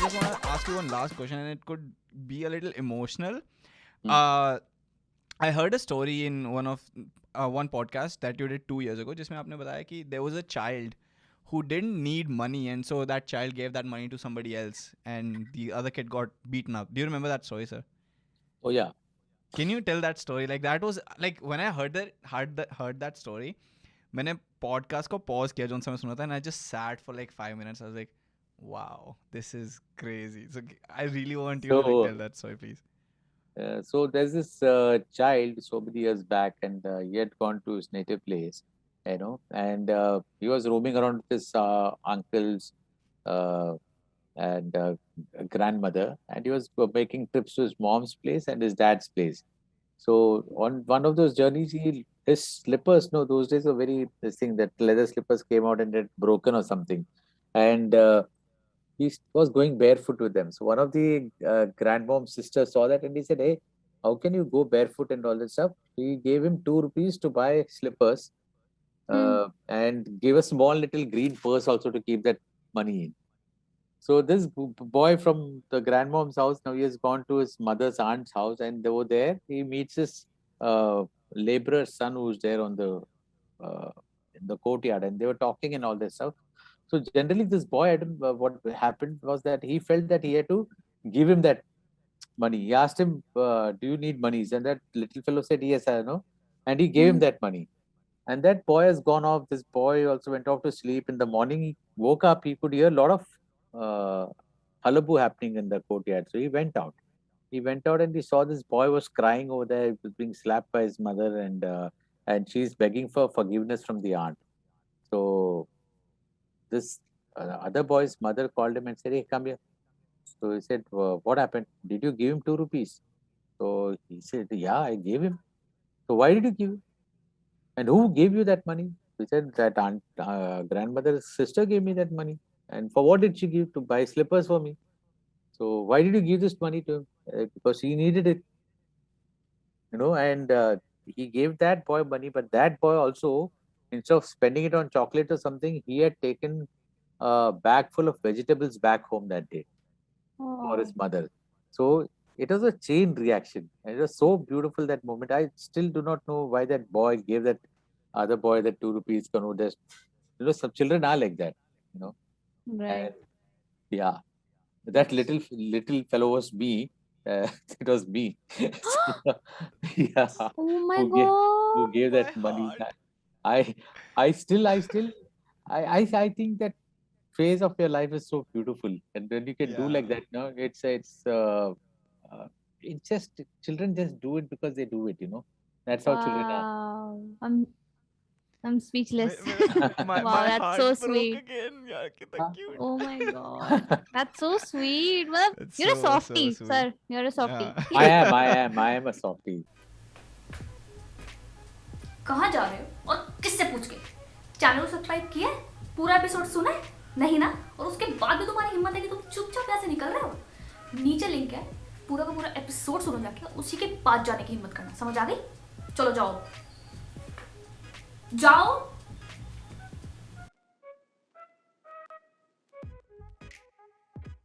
just want to ask you one last question, and it could be a little emotional. Hmm. I heard a story in one podcast that you did 2 years ago, जिसमें आपने बताया कि there was a child who didn't need money, and so that child gave that money to somebody else, and the other kid got beaten up. Do you remember that story, sir? Oh yeah. Can you tell that story? Like that was like when I heard that story, मैंने podcast को pause किया जो समय सुना था, and I just sat for like 5 minutes. I was like, wow, this is crazy. So I really want you to like So tell that story, please. so there's this child so many years back, and he had gone to his native place, and he was roaming around with his uncles uh, and grandmother, and he was making trips to his mom's place and his dad's place. So on one of those journeys, his slippers, no, those days were very this thing that leather slippers came out and had broken or something, and he was going barefoot with them. So one of the grandmom's sisters saw that and he said, "Hey, how can you go barefoot and all that stuff?" He gave him 2 rupees to buy slippers and gave a small little green purse also to keep that money in. So this boy from the grandmom's house, now he has gone to his mother's aunt's house, and over there he meets his laborer's son who's there on the uh, in the courtyard, and they were talking and all this stuff. So generally, this boy, what happened was that he felt that he had to give him that money. He asked him, "Do you need monies?" And that little fellow said, "Yes, I know," and he gave him that money. And that boy has gone off. This boy also went off to sleep. In the morning, he woke up. He could hear a lot of uh, hullabaloo happening in the courtyard. So he went out. He went out and he saw this boy was crying over there. He was being slapped by his mother, and she's begging for forgiveness from the aunt. So this other boy's mother called him and said, "Hey, come here." So he said, "What happened? Did you give him 2 rupees?" So he said, "Yeah, I gave him." "So why did you give him? And who gave you that money?" He said, "That grandmother's sister gave me that money." "And for what did she give? To buy slippers for me." "So why did you give this money to him?" Because he needed it, and he gave that boy money, but that boy also, instead of spending it on chocolate or something, he had taken a bag full of vegetables back home that day for his Oh. mother. So it was a chain reaction. And it was so beautiful that moment. I still do not know why that boy gave that other boy that 2 rupees. Just, some children are like that, you know. Right. And yeah, that little fellow was me. It was me. So, yeah, Oh my who God. gave My that money. heart. I I think that phase of your life is so beautiful, and when you can do like Yeah. that, uh, it's just children just do it because they do it. That's how children are. Wow. I'm speechless. My Wow, that's heart so broke sweet. again. Yeah, कितना Huh? cute. Oh my God. That's so sweet. Well, It's you're a so softie, sweet. sir. You're a softie. Yeah. I am a softie. कहाँ जा रहे हो और किससे पूछ के? Channel subscribe किया है? पूरा एपिसोड सुना है? नहीं ना? और उसके बाद भी तुम्हारी हिम्मत है कि तुम चुपचाप यहाँ से निकल रहे हो? नीचे लिंक है, पूरा का पूरा एपिसोड सुनो जाके, उसी के बाद जाने की हिम्मत करना, समझ आ गई? चलो जाओ, जाओ।